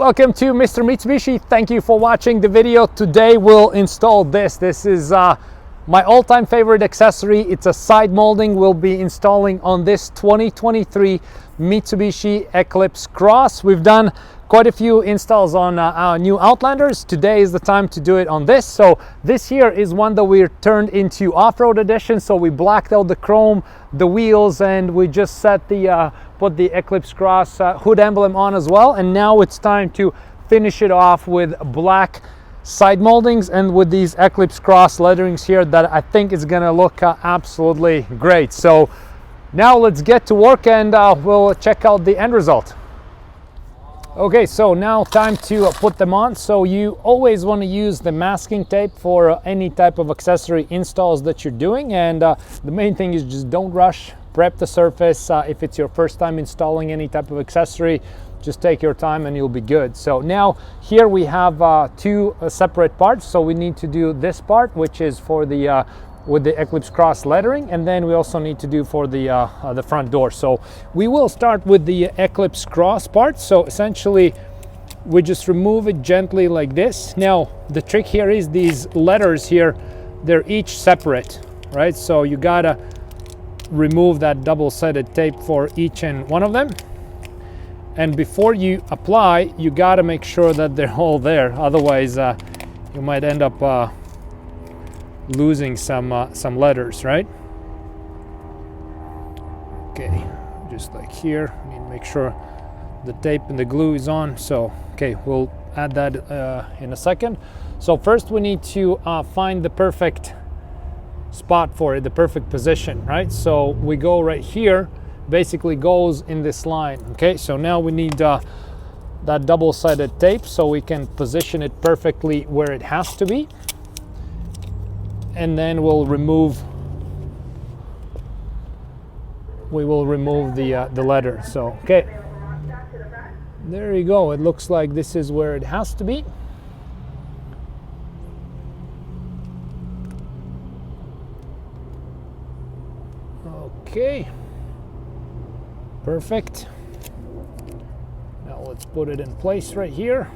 Welcome to Mr. Mitsubishi. Thank you for watching the video. Today we'll install this. This is my all-time favorite accessory. It's a side molding we'll be installing on this 2023 Mitsubishi Eclipse Cross. We've done quite a few installs on our new Outlanders. Today is the time to do it on this. So this here is one that we turned into off-road edition. So we blacked out the chrome, the wheels, and we just set the put the Eclipse Cross hood emblem on as well. And now it's time to finish it off with black side moldings and with these Eclipse Cross letterings here that I think is gonna look absolutely great. So now let's get to work and we'll check out the end result. Okay, so now time to put them on. So you always want to use the masking tape for any type of accessory installs that you're doing, and the main thing is just don't rush, prep the surface. If it's your first time installing any type of accessory, just take your time and you'll be good. So now here we have two separate parts. So we need to do this part, which is for the with the Eclipse Cross lettering, and then we also need to do for the front door. So we will start with the Eclipse Cross part. So essentially we just remove it gently like this. Now the trick here is these letters here, they're each separate, right? So you gotta remove that double-sided tape for each and one of them, and before you apply you gotta make sure that they're all there, otherwise you might end up losing some letters, right? Okay, just like here, I need to make sure the tape and the glue is on. So okay, we'll add that in a second. So first we need to find the perfect spot for it, the perfect position, right? So we go right here, basically goes in this line. Okay, so now we need that double-sided tape so we can position it perfectly where it has to be. And then we will remove the letter. So okay, there you go. It looks like this is where it has to be. Okay, perfect. Now let's put it in place right here.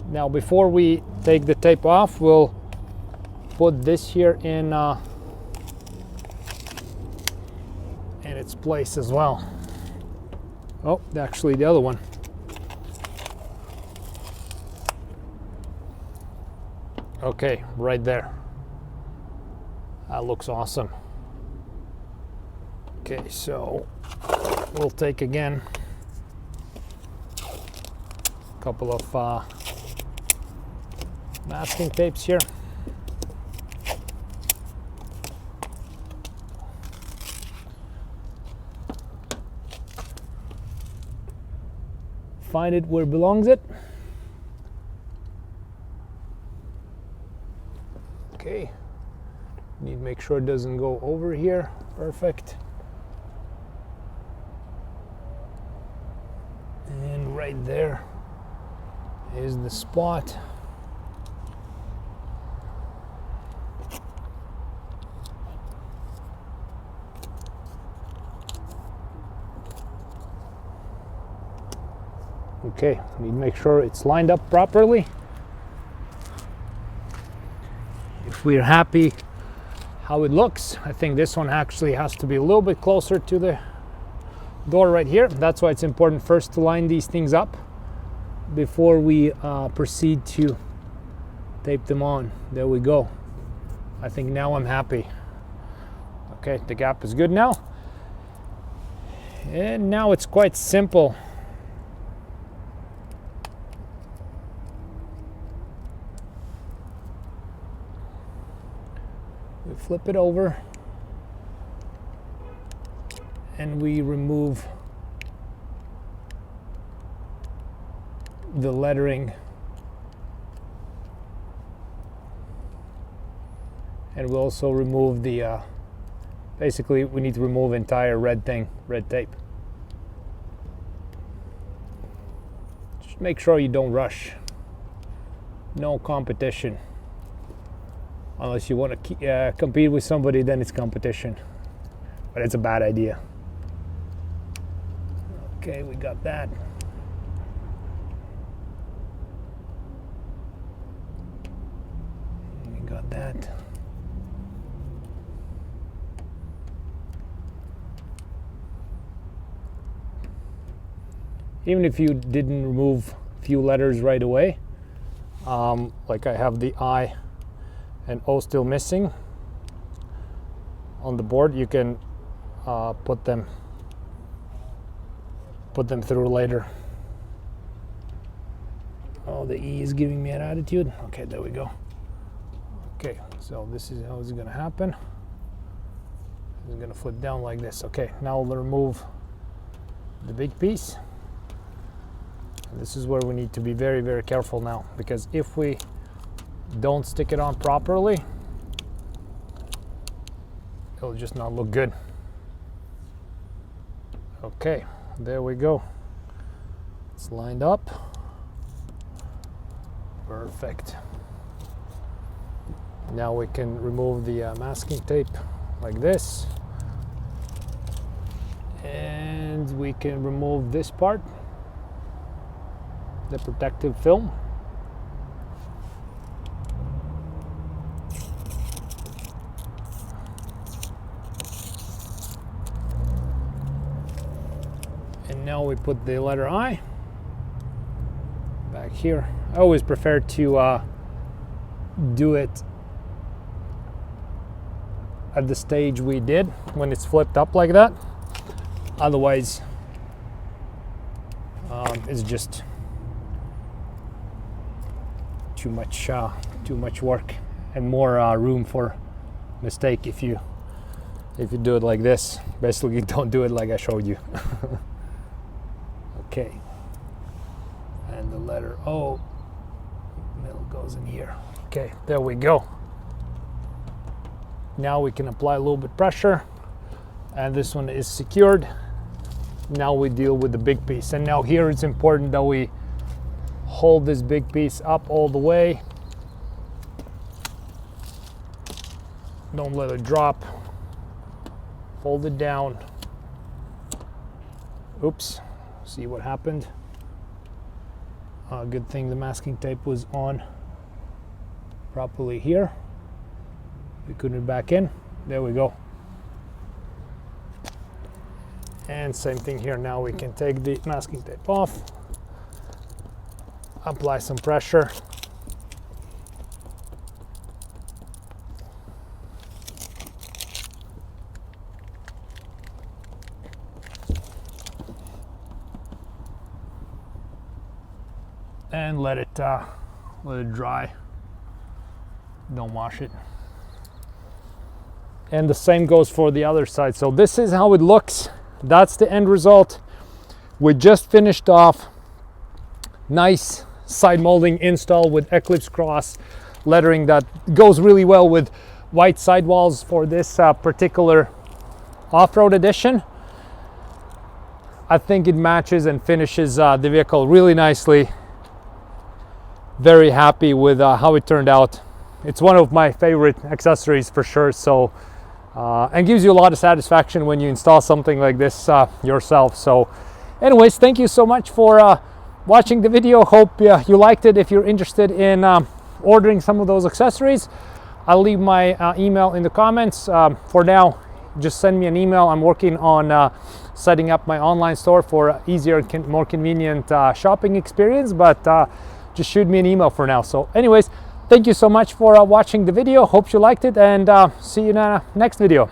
Now before we take the tape off, we'll put this here in its place as well. Oh, actually the other one. Okay, right there. That looks awesome. Okay, so we'll take again a couple of masking tapes here. Find it where it belongs it. Okay, need to make sure it doesn't go over here. Perfect. And right there is the spot. Okay, need to make sure it's lined up properly. If we're happy how it looks, I think this one actually has to be a little bit closer to the door right here. That's why it's important first to line these things up before we proceed to tape them on. There we go. I think now I'm happy. Okay, the gap is good now. And now it's quite simple. We flip it over and we remove the lettering, and we'll also remove the basically we need to remove entire red tape. Just make sure you don't rush. No competition. Unless you want to compete with somebody, then it's competition. But it's a bad idea. Okay, we got that. We got that. Even if you didn't remove a few letters right away, like I have the I and O still missing on the board, you can put them through later. Oh, the E is giving me an attitude. Okay, there we go. Okay, so this is how it's gonna happen. It's gonna flip down like this. Okay, now we'll remove the big piece. And this is where we need to be very, very careful now, because if we don't stick it on properly, it'll just not look good. Okay, there we go. It's lined up. Perfect. Now we can remove the masking tape like this. And we can remove this part, the protective film. And now we put the letter I back here. I always prefer to do it at the stage we did, when it's flipped up like that. Otherwise, it's just too much work and more room for mistake if you do it like this. Basically, don't do it like I showed you. Okay, and the letter O middle goes in here. Okay, there we go. Now we can apply a little bit pressure, and this one is secured. Now we deal with the big piece, and now here it's important that we hold this big piece up all the way. Don't let it drop. Fold it down. Oops, see what happened? Good thing the masking tape was on properly here. We couldn't back in. There we go. And same thing here. Now we can take the masking tape off, apply some pressure, and let it dry. Don't wash it. And the same goes for the other side. So this is how it looks. That's the end result. We just finished off nice side molding install with Eclipse Cross lettering that goes really well with white sidewalls for this particular off-road edition. I think it matches and finishes the vehicle really nicely. Very happy with how it turned out. It's one of my favorite accessories for sure. So and gives you a lot of satisfaction when you install something like this yourself. So anyways, thank you so much for watching the video. Hope you liked it. If you're interested in ordering some of those accessories, I'll leave my email in the comments. For now, just send me an email. I'm working on setting up my online store for easier, more convenient shopping experience, but just shoot me an email for now. So anyways, thank you so much for watching the video. Hope you liked it, and see you in the next video.